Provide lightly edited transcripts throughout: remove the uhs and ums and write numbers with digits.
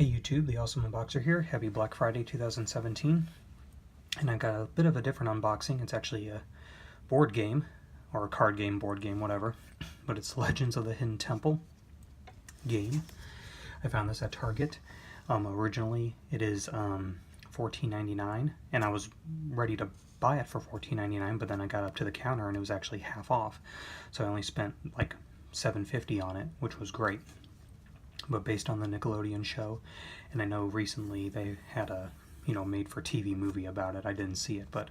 Hey YouTube, the Awesome Unboxer here. Happy Black Friday 2017. And I've got a bit of a different unboxing. It's actually a board game, or a card game, board game, whatever. But it's Legends of the Hidden Temple game. I found this at Target. Originally it is $14.99, and I was ready to buy it for $14.99, but then I got up to the counter and it was actually half off. So I only spent like $7.50 on it, which was great. But based on the Nickelodeon show, and I know recently they had a made-for-TV movie about it. I didn't see it, but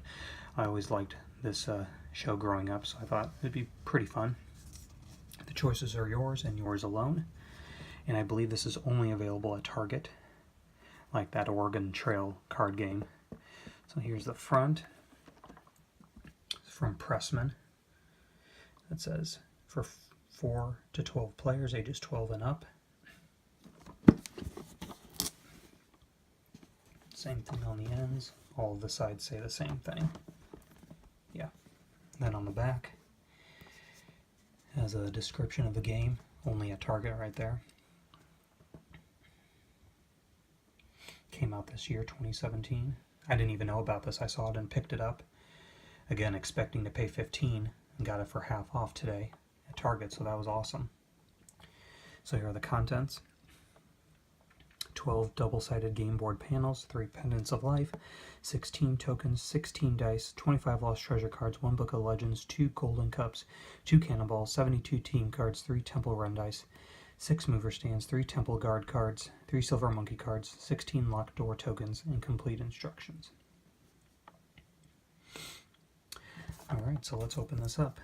I always liked this show growing up, so I thought it'd be pretty fun. The choices are yours and yours alone, and I believe this is only available at Target, like that Oregon Trail card game. So here's the front. It's from Pressman. It says for 4 to 12 players, ages 12 and up. Same thing on the ends. All of the sides say the same thing. Yeah. Then on the back has a description of the game, only at Target right there. Came out this year, 2017. I didn't even know about this. I saw it and picked it up. Again, expecting to pay $15 and got it for half off today at Target, so that was awesome. So here are the contents. 12 double-sided game board panels, 3 pendants of life, 16 tokens, 16 dice, 25 lost treasure cards, 1 book of legends, 2 golden cups, 2 cannonballs, 72 team cards, 3 temple run dice, 6 mover stands, 3 temple guard cards, 3 silver monkey cards, 16 locked door tokens, and complete instructions. Alright, so let's open this up.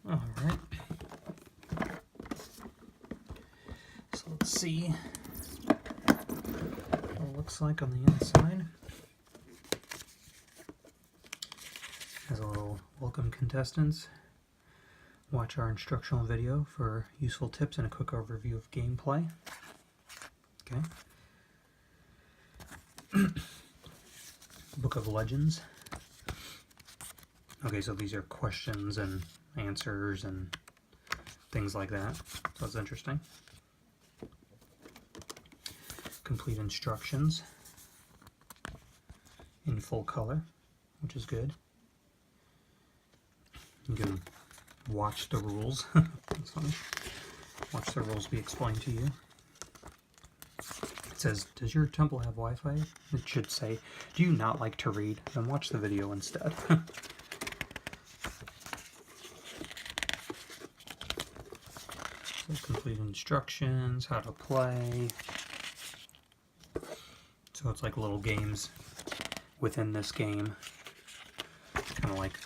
Alright, so let's see what it looks like on the inside. Has a little welcome contestants. Watch our instructional video for useful tips and a quick overview of gameplay. Okay. Book of Legends. Okay, so these are questions and answers and things like that, so that's interesting. Complete instructions in full color, which is good. You can watch the rules. That's funny. Watch the rules be explained to you. It says, does your temple have Wi-Fi? It should say, do you not like to read? Then watch the video instead. So complete instructions, how to play. So it's like little games within this game. Kind of like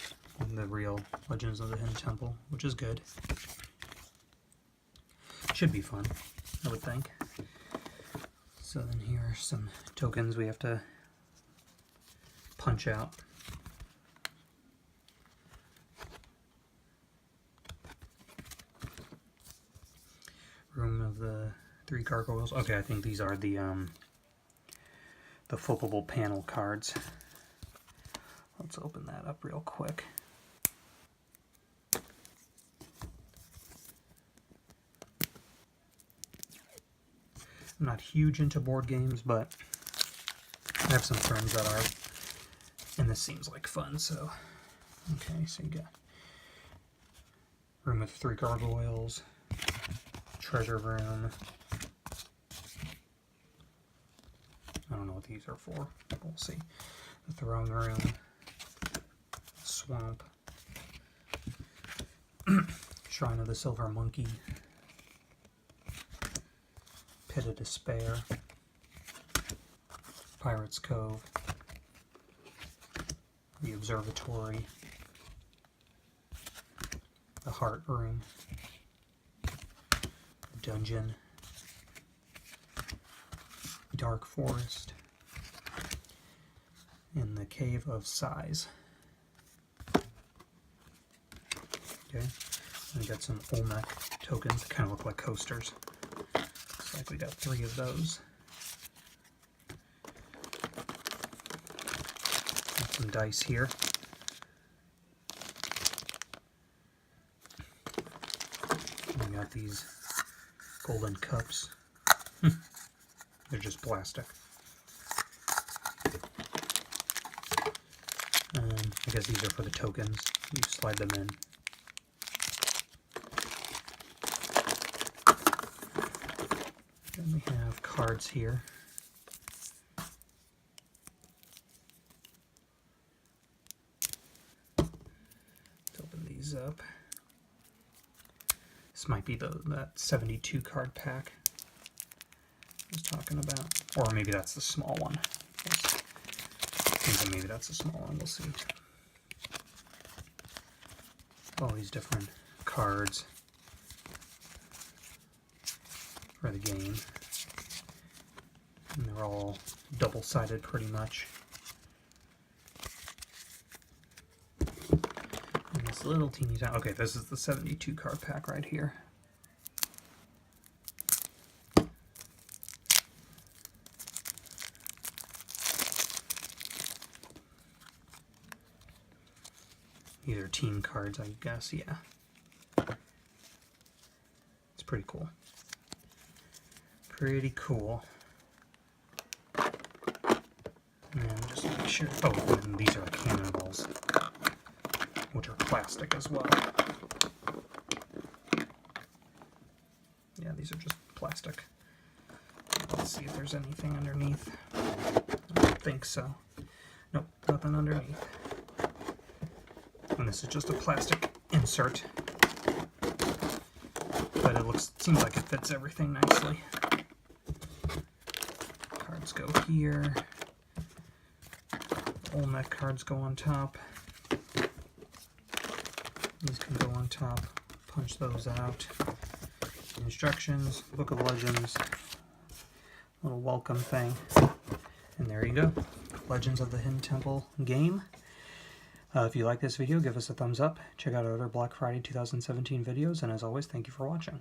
the real Legends of the Hidden Temple, which is good. Should be fun, I would think. So then here are some tokens we have to punch out. Room of the 3 gargoyles. Okay, I think these are the flippable panel cards. Let's open that up real quick. I'm not huge into board games, but I have some friends that are, and this seems like fun, so. Okay, so you got Room of 3 gargoyles, Treasure Room. I don't know what these are for, but we'll see. The Throne Room, Swamp, Shrine of the Silver Monkey, Pit of Despair, Pirate's Cove, the Observatory, the Heart Room, Dungeon, Dark Forest, and the Cave of Sighs. Okay, and we got some Olmec tokens that kind of look like coasters. So like we got 3 of those. Got some dice here. And we got these golden cups. They're just plastic. I guess these are for the tokens. You slide them in. Then we have cards here. Let's open these up. This might be that 72 card pack I was talking about. Or maybe that's the small one. I think maybe that's the small one. We'll see. All these different cards for the game. And they're all double-sided pretty much. And this little teeny tiny... Okay, this is the 72 card pack right here. These are team cards, I guess, yeah. It's pretty cool. Pretty cool. And just to make sure... Oh, and these are cannonballs, which are plastic as well. Yeah, these are just plastic. Let's see if there's anything underneath. I don't think so. Nope, nothing underneath. And this is just a plastic insert, but it seems like it fits everything nicely. Cards go here. Olmec cards go on top. These can go on top. Punch those out. Instructions, Book of Legends, little welcome thing, and there you go. Legends of the Hidden Temple game. If you like this video, give us a thumbs up. Check out our other Black Friday 2017 videos, and as always, thank you for watching.